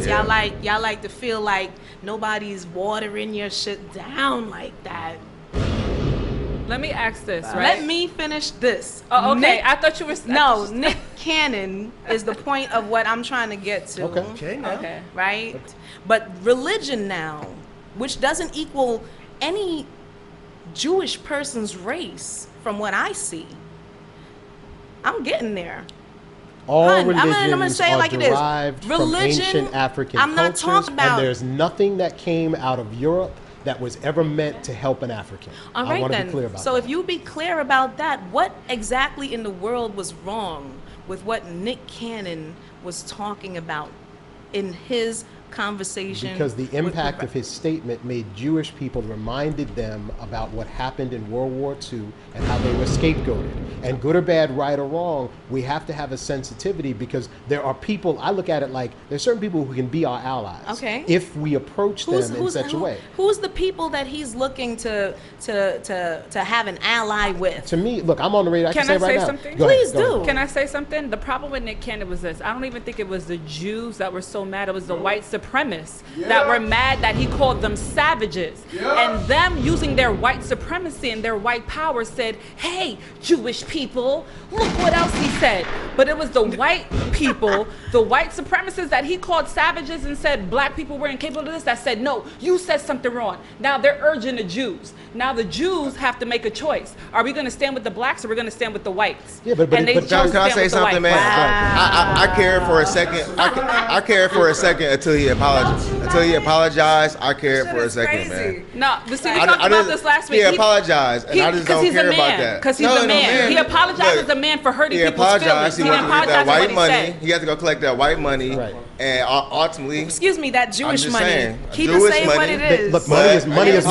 Because y'all like to feel like nobody's watering your shit down like that. Let me ask this, right? Let me finish this. Oh, okay. I thought you were... No, Nick Cannon is the point of what I'm trying to get to. Okay. Right? But religion now, which doesn't equal any Jewish person's race from what I see. I'm getting there. All religions I'm gonna say it like it is. derived from ancient African I'm not cultures, talking about, and there's nothing that came out of Europe that was ever meant to help an African. All right, I want to then. be clear about so that. if you be clear about that, what exactly in the world was wrong with what Nick Cannon was talking about in his conversation? Because the impact of his statement made Jewish people, reminded them about what happened in World War II and how they were scapegoated. And good or bad, right or wrong, we have to have a sensitivity, because there are people, I look at it like there's certain people who can be our allies. Okay. If we approach them in such a way. Who's the people that he's looking to have an ally with? To me, look, I'm on the radar. I can say right now. Something? Please do. Can I say something? The problem with Nick Cannon was this. I don't even think it was the Jews that were so mad. It was the white supremacists that were mad that he called them savages. And them using their white supremacy and their white power said, hey, Jewish people, look what else he said. But it was the white people, the white supremacists that he called savages and said black people were incapable of this, that said, no, you said something wrong. Now they're urging the Jews. Now the Jews have to make a choice. Are we going to stand with the blacks or are we going to stand with the whites? Yeah, but can I say something, man? Wow. I cared for a second. I cared for a second until he apologized. Until he apologized, I cared for a second, man. No, but see, we talked about this last week. He apologized, and I just don't care about that. Because he's a man. He apologized as a man for hurting people's feelings. He wanted to get that white money. He had to go collect that white money. Right. And ultimately, excuse me, that Jewish money. Saying, Keep it saying what it is. Look, money is money. Money is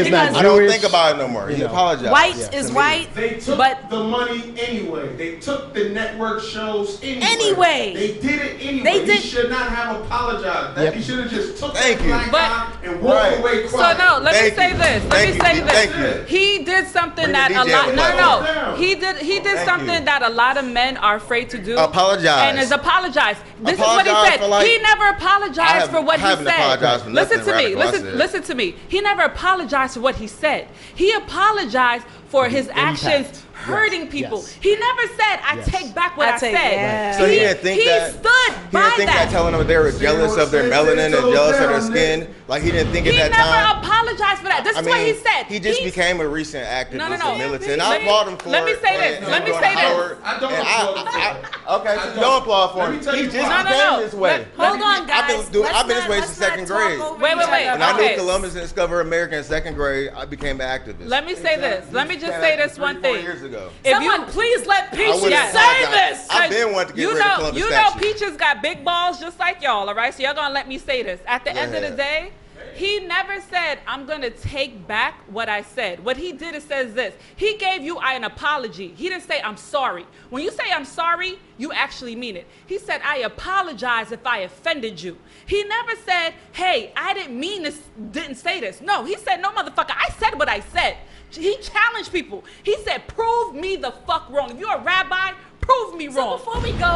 not Jewish. I don't think about it no more. He apologized. White is white. They took the money anyway. They took the network shows anyway. They did it anyway. He should not have apologized. He should have just took that black guy and walked away quiet. So no, let me say this. Let me say this. He did something that a lot. No. He did something that a lot of men are afraid to do. Apologize. And is apologize. This is what he said. He never apologized for what he said. Listen to me. He never apologized for what he said. He apologized for his actions hurting people. Yes. He never said, I take back what I said. Yeah. So he didn't think that. He stood by didn't think that telling them they were jealous of their melanin and jealous of their skin. Like he didn't think at that time. He never apologized for that. This is what he said. He just became a recent activist and militant. No. I applaud him for it. Let me say this. I don't applaud okay, so don't applaud for him. He just became this way. Hold on, guys. I've been this way since second grade. Wait. When I knew Columbus and discovered America in second grade, I became an activist. Let me say this. Let me just say this one thing. 4 years ago. Someone please let Peaches say this. I've been wanting to get rid of Columbus You know Peaches got big balls just like y'all, all right? So y'all gonna let me say this. At the end of the day, he never said, I'm gonna take back what I said. What he did is says this. He gave you an apology. He didn't say, I'm sorry. When you say I'm sorry, you actually mean it. He said, I apologize if I offended you. He never said, hey, I didn't mean this, didn't say this. No, he said, no, motherfucker, I said what I said. He challenged people. He said, prove me the fuck wrong. If you're a rabbi, prove me wrong. So before we go,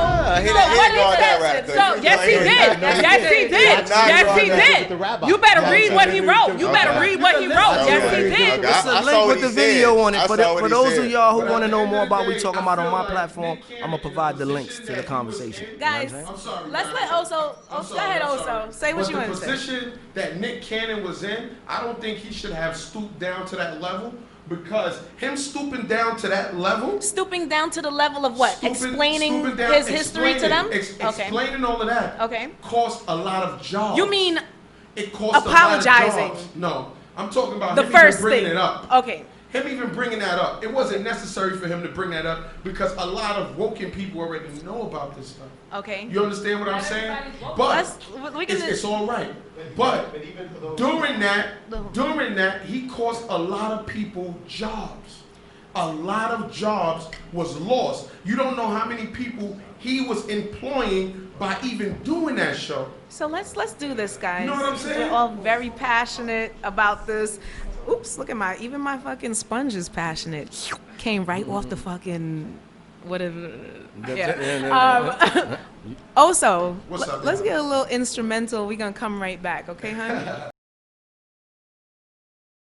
yes, he did. Yes, he did. You better read what he wrote. Yes, he did. It's a link with the video on it. For those of y'all who want to know more about what we're talking about on my platform, I'm going to provide the links to the conversation. Guys, let's let Oso. Go ahead, Oso. Say what you want to say. The position that Nick Cannon was in, I don't think he should have stooped down to that level. Because him stooping down to that level. Stooping down to the level of what? Explaining his history to them? Explaining all of that. Okay. Cost a lot of jobs. You mean it cost apologizing? A lot of jobs. No. I'm talking about the him first even bringing thing. It up. Okay. Him even bringing that up. It wasn't necessary for him to bring that up because a lot of woken people already know about this stuff. Okay. You understand what I'm saying? But it's all right. But during that, he cost a lot of people jobs. A lot of jobs was lost. You don't know how many people he was employing by even doing that show. So let's do this, guys. You know what I'm saying? We're all very passionate about this. Oops, look at even my fucking sponge is passionate. Came right off the fucking What is yeah. Also, What's up, let's man? get a little instrumental. We're gonna come right back, okay, honey?